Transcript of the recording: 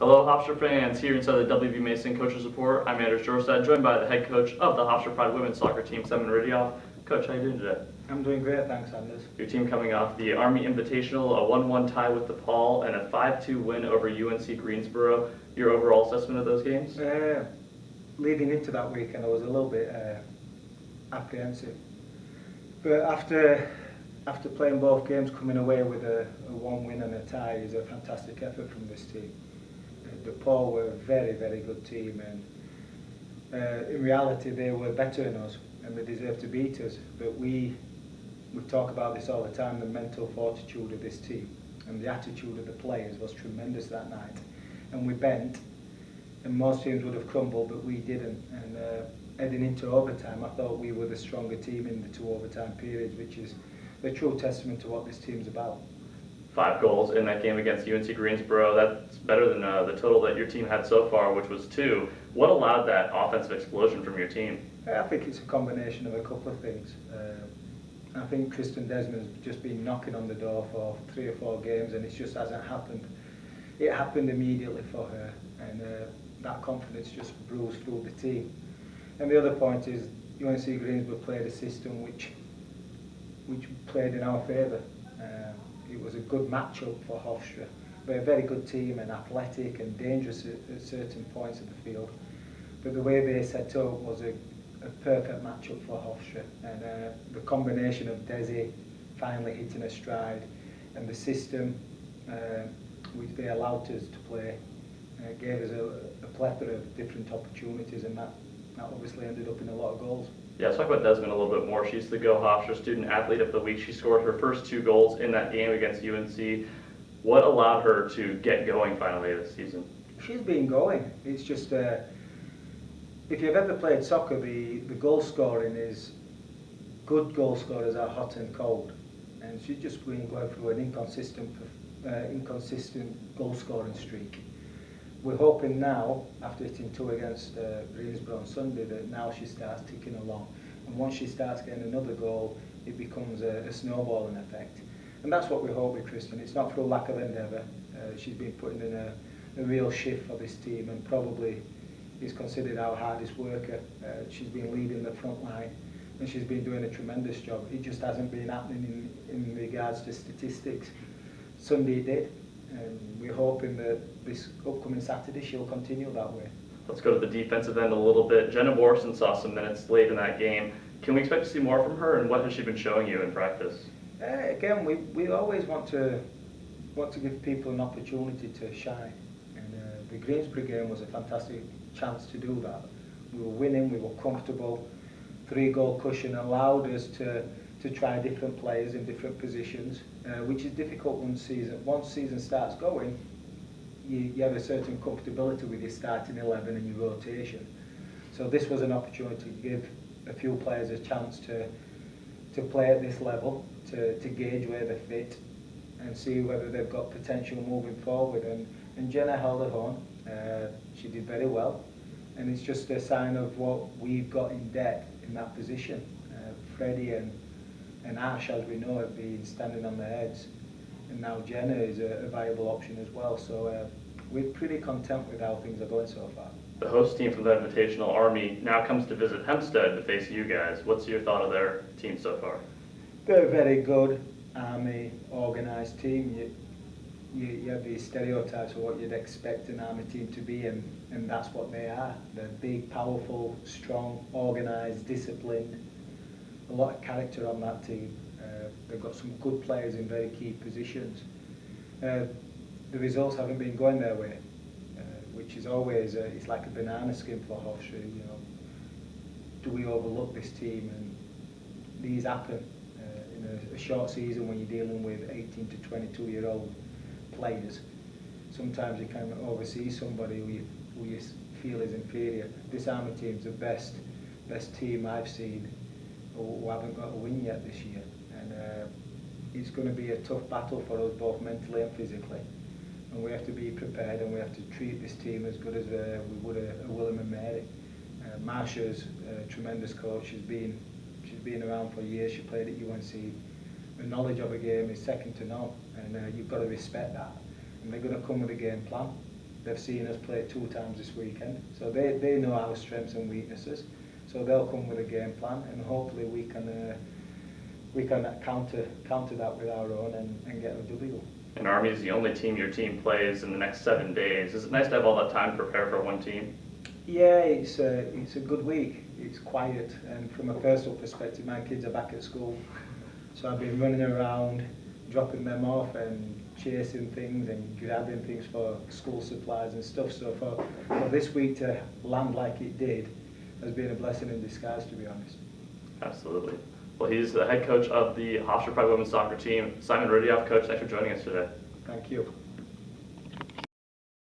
Hello, Hofstra fans. Here inside the WB Mason Coaches Report, I'm Anders Jorstad, joined by the head coach of the Hofstra Pride women's soccer team, Riddiough. Coach, how are you doing today? I'm doing great, thanks, Anders. Your team coming off the Army Invitational, a 1-1 tie with DePaul, and a 5-2 win over UNC Greensboro. Your overall assessment of those games? Leading into that weekend, I was a little bit apprehensive. But after playing both games, coming away with a 1 win and a tie is a fantastic effort from this team. DePaul were a very, very good team, and in reality they were better than us and they deserved to beat us. But we talk about this all the time, the mental fortitude of this team and the attitude of the players was tremendous that night. And we bent, and most teams would have crumbled, but we didn't. And heading into overtime, I thought we were the stronger team in the 2 overtime periods, which is the true testament to what this team's about. 5 goals in that game against UNC Greensboro. That's better than the total that your team had so far, which was 2. What allowed that offensive explosion from your team? I think it's a combination of a couple of things. I think Kristen Desmond's just been knocking on the door for 3 or 4 games, and it just hasn't happened. It happened immediately for her, and that confidence just bruised through the team. And the other point is UNC Greensboro played a system which played in our favour. It was a good match-up for Hofstra. They're a very good team and athletic and dangerous at certain points of the field. But the way they set up was a perfect match-up for Hofstra. And the combination of Desi finally hitting a stride and the system which they allowed us to play gave us a plethora of different opportunities, and that obviously ended up in a lot of goals. Yeah, let's talk about Desmond a little bit more. She's the Go Hofstra Student Athlete of the Week. She scored her first 2 goals in that game against UNC. What allowed her to get going finally this season? She's been going. It's just, if you've ever played soccer, the goal scoring is, good goal scorers are hot and cold. And she's just been going through an inconsistent goal scoring streak. We're hoping now, after hitting 2 against Greensboro on Sunday, that now she starts ticking along. And once she starts getting another goal, it becomes a snowballing effect. And that's what we hope with Kristen. It's not through lack of endeavour. She's been putting in a real shift for this team and probably is considered our hardest worker. She's been leading the front line and she's been doing a tremendous job. It just hasn't been happening in regards to statistics. Sunday did. And we're hoping that this upcoming Saturday she'll continue that way. Let's go to the defensive end a little bit. Jenna Morrison saw some minutes late in that game. Can we expect to see more from her, and what has she been showing you in practice? Again, we always want to give people an opportunity to shine. And the Greensboro game was a fantastic chance to do that. We were winning, we were comfortable. 3-goal cushion allowed us to try different players in different positions, which is difficult one season. Once season starts going, you have a certain comfortability with your starting 11 and your rotation. So this was an opportunity to give a few players a chance to play at this level, to gauge where they fit and see whether they've got potential moving forward. And Jenna held her own. She did very well. And it's just a sign of what we've got in depth in that position. Freddie and Ash, as we know, have been standing on their heads, and now Jenna is a viable option as well. So we're pretty content with how things are going so far. The host team from the Invitational, Army, now comes to visit Hempstead to face you guys. What's your thought of their team so far? They're a very good Army organised team. You have these stereotypes of what you'd expect an Army team to be, and that's what they are. They're big, powerful, strong, organised, disciplined. A lot of character on that team. They've got some good players in very key positions. The results haven't been going their way, which is always it's like a banana skin for Hofstra. You know, do we overlook this team? And these happen in a short season when you're dealing with 18 to 22-year-old players. Sometimes you can oversee somebody who you feel is inferior. This Army team's the best team I've seen who haven't got a win yet this year, and it's going to be a tough battle for us both mentally and physically, and we have to be prepared and we have to treat this team as good as we would a Willem and Mary. Marsha's a tremendous coach. She's been around for years. She played at UNC. The knowledge of a game is second to none, and you've got to respect that. And they're going to come with a game plan, they've seen us play 2 times this weekend, so they know our strengths and weaknesses. So they'll come with a game plan, and hopefully we can counter that with our own and get a W. And Army is the only team your team plays in the next 7 days. Is it nice to have all that time to prepare for one team? Yeah, it's a good week. It's quiet, and from a personal perspective, my kids are back at school, so I've been running around, dropping them off and chasing things and grabbing things for school supplies and stuff. So for this week to land like it did has been a blessing in disguise, to be honest. Absolutely. Well, he's the head coach of the Hofstra Pride women's soccer team, Simon Riddiough. Coach, thanks for joining us today. Thank you.